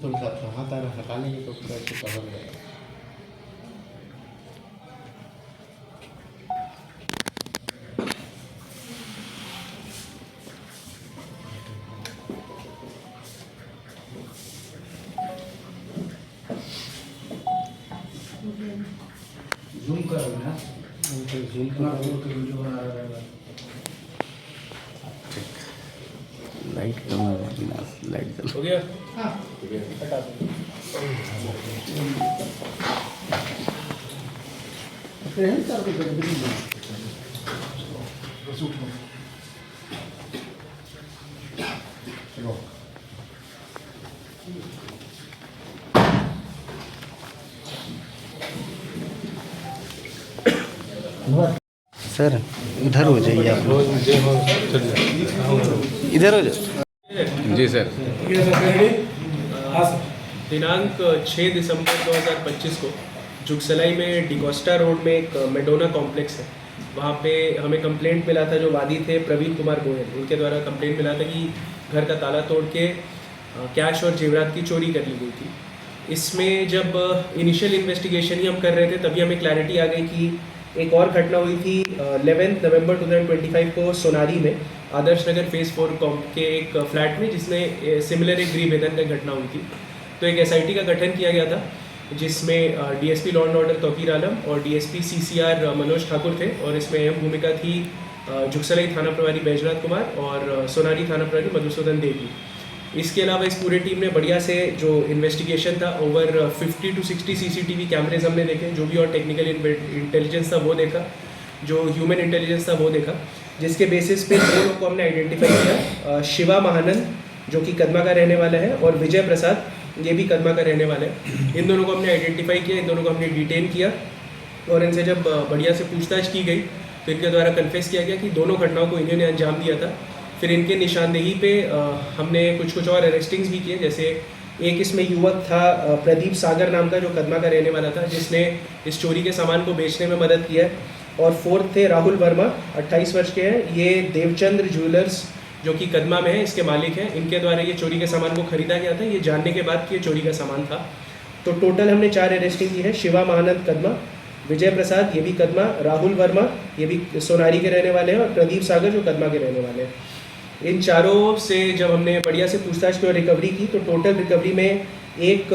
थोड़ा सा हाथ आ रहा हटा लेंगे तो पूरा इसको कवर हो जाएगा। जूम करोगे ना, जूम इतना दूर के वीडियो बना रहा है। लाइट कम है, लाइट जल हो गया। हाँ हटा दो। सर इधर हो जाइए आप लोग, इधर हो जाओ। जी सर। दिनांक 6 दिसंबर 2025 को जुगसलाई में डिकोस्टा रोड में एक मेडोना कॉम्प्लेक्स है, वहाँ पे हमें कंप्लेंट मिला था। जो वादी थे प्रवीण कुमार गोयल, उनके द्वारा कंप्लेंट मिला था कि घर का ताला तोड़ के कैश और जेवरात की चोरी कर ली गई थी। इसमें जब इनिशियल इन्वेस्टिगेशन ही हम कर रहे थे तभी हमें क्लैरिटी आ गई कि एक और घटना हुई थी 11 नवंबर 2025 को सोनारी में आदर्श नगर फेज़ 4 के एक फ्लैट में, जिसमें सिमिलर एक गृह भेदन की घटना हुई थी। तो एक SIT का गठन किया गया था, जिसमें DSP law and order Tauqir Alam और DSP CCR मनोज ठाकुर थे, और इसमें अहम भूमिका थी जुगसलाई थाना प्रभारी बैजनाथ कुमार और सोनारी थाना प्रभारी मधुसूदन देवी। इसके अलावा इस पूरे टीम ने बढ़िया से जो इन्वेस्टिगेशन था, ओवर 50 to 60 CCTV कैमरेज हमने देखे, जो भी और टेक्निकल इंटेलिजेंस था वो देखा, जो ह्यूमन इंटेलिजेंस था वो देखा, जिसके बेसिस पे दो लोग को हमने आइडेंटिफाई किया। शिवा महानंद जो कि कदमा का रहने वाला है, और विजय प्रसाद ये भी कदमा का रहने वाला है। इन दोनों को हमने आइडेंटिफाई किया, इन दोनों को हमने डिटेन किया, और इनसे जब बढ़िया से पूछताछ की गई तो इनके द्वारा कन्फेस किया गया कि दोनों घटनाओं को इन्होंने अंजाम दिया था। फिर इनके निशानदेही पे हमने कुछ और अरेस्टिंग्स भी किए। जैसे एक इसमें युवक था प्रदीप सागर नाम का, जो कदमा का रहने वाला था, जिसने इस चोरी के सामान को बेचने में मदद किया है। और फोर्थ थे राहुल वर्मा, 28 वर्ष के हैं, ये देवचंद्र ज्वेलर्स जो कि कदमा में है इसके मालिक हैं। इनके द्वारा ये चोरी के सामान को खरीदा गया था, ये जानने के बाद कि ये चोरी का सामान था। तो टोटल हमने 4 अरेस्टिंग की है। शिवा महानंद कदमा, विजय प्रसाद ये भी कदमा, राहुल वर्मा ये भी सोनारी के रहने वाले हैं, और प्रदीप सागर जो कदमा के रहने वाले हैं। इन चारों से जब हमने बढ़िया से पूछताछ की और रिकवरी की, तो टोटल रिकवरी में एक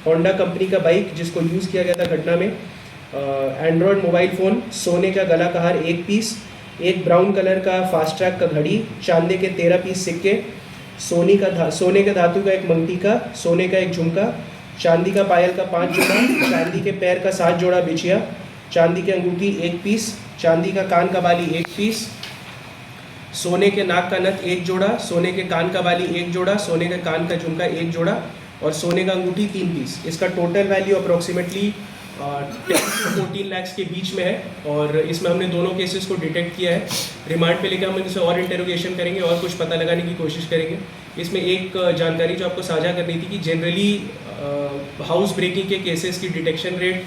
होंडा कंपनी का बाइक जिसको यूज़ किया गया था घटना में, एंड्रॉयड मोबाइल फ़ोन, सोने का गला का हार 1 पीस, एक ब्राउन कलर का फास्ट ट्रैक का घड़ी, चांदी के 13 पीस सिक्के, सोने के धातु का एक मंगटीका, सोने का एक झुमका, चांदी का पायल का 5 जोड़ा, चांदी के पैर का 7 जोड़ा बिछिया, चांदी की अंगूठी 1 पीस, चांदी का कान का बाली 1 पीस, सोने के नाक का नथ 1 जोड़ा, सोने के कान का बाली 1 जोड़ा, सोने के कान का झुमका 1 जोड़ा, और सोने का अंगूठी 3 पीस। इसका टोटल वैल्यू अप्रोक्सीमेटली 10 से 14 लाख के बीच में है। और इसमें हमने दोनों केसेस को डिटेक्ट किया है। रिमांड पे लेकर हम इनसे और इंटेरोगेशन करेंगे और कुछ पता लगाने की कोशिश करेंगे। इसमें एक जानकारी जो आपको साझा करनी थी कि जनरली हाउस ब्रेकिंग के केसेस की डिटेक्शन रेट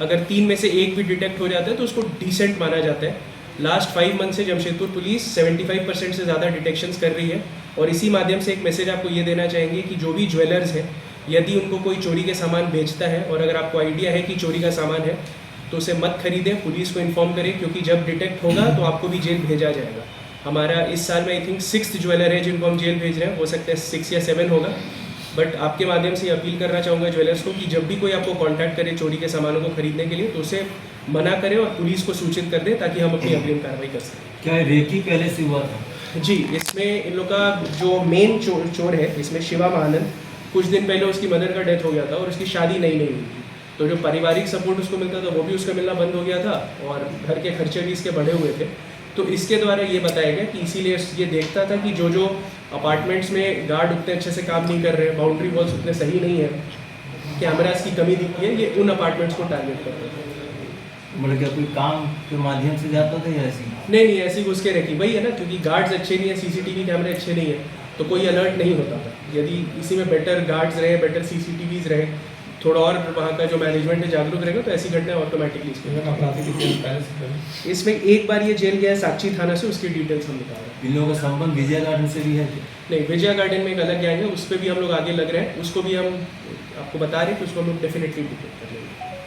अगर 3 में से 1 भी डिटेक्ट हो जाता है तो उसको डिसेंट माना जाता है। लास्ट 5 मंथ से जमशेदपुर पुलिस 75% से ज़्यादा डिटेक्शंस कर रही है। और इसी माध्यम से एक मैसेज आपको ये देना चाहेंगे कि जो भी ज्वेलर्स हैं, यदि उनको कोई चोरी के सामान बेचता है और अगर आपको आइडिया है कि चोरी का सामान है तो उसे मत खरीदें, पुलिस को इन्फॉर्म करें, क्योंकि जब डिटेक्ट होगा तो आपको भी जेल भेजा जाएगा। हमारा इस साल में आई थिंक 6th ज्वेलर है जिनको हम जेल भेज रहे हैं, हो सकता है 6 या 7 होगा। बट आपके माध्यम से अपील करना चाहूँगा ज्वेलर्स को कि जब भी कोई आपको कांटेक्ट करे चोरी के सामानों को खरीदने के लिए तो उसे मना करें और पुलिस को सूचित कर दें ताकि हम अपनी अग्रिम कार्रवाई कर सकें। क्या रेकी पहले से हुआ था? जी, इसमें इन लोग का जो मेन चोर है इसमें शिवा महानंद, कुछ दिन पहले उसकी मदर का डेथ हो गया था और उसकी शादी नई हुई थी। तो जो पारिवारिक सपोर्ट उसको मिलता था वो भी उसका मिलना बंद हो गया था और घर के खर्चे भी इसके बढ़े हुए थे। तो इसके द्वारा ये बताया गया कि इसीलिए ये देखता था कि जो अपार्टमेंट्स में गार्ड उतने अच्छे से काम नहीं कर रहे, बाउंड्री वॉल्स उतने सही नहीं है, कैमरास की कमी दिखती है, ये उन अपार्टमेंट्स को टारगेट करते थे। मतलब क्या कोई काम के माध्यम से जाता था या ऐसी? नहीं, ऐसी घुस के रखी वही है ना, क्योंकि गार्ड्स अच्छे नहीं है, CCTV कैमरे अच्छे नहीं है, तो कोई अलर्ट नहीं होता था। यदि इसी में बेटर गार्ड्स रहे, बेटर CCTVs रहे, थोड़ा और वहाँ का जो मैनेजमेंट है जागरूक रहेगा तो ऐसी घटनाएं ऑटोमेटिकली इसमें एक बार ये जेल गया है साक्षी थाना से, उसकी डिटेल्स हम निकाल रहे हैं। इन लोगों का संबंध विजय गार्डन से भी है? नहीं, विजया गार्डन में एक अलग गैंग है, उस पर भी हम लोग आगे लग रहे हैं, उसको भी हम आपको बता रहे हैं कि उसको हम लोग डेफिनेटली डिटेक्ट कर लेंगे।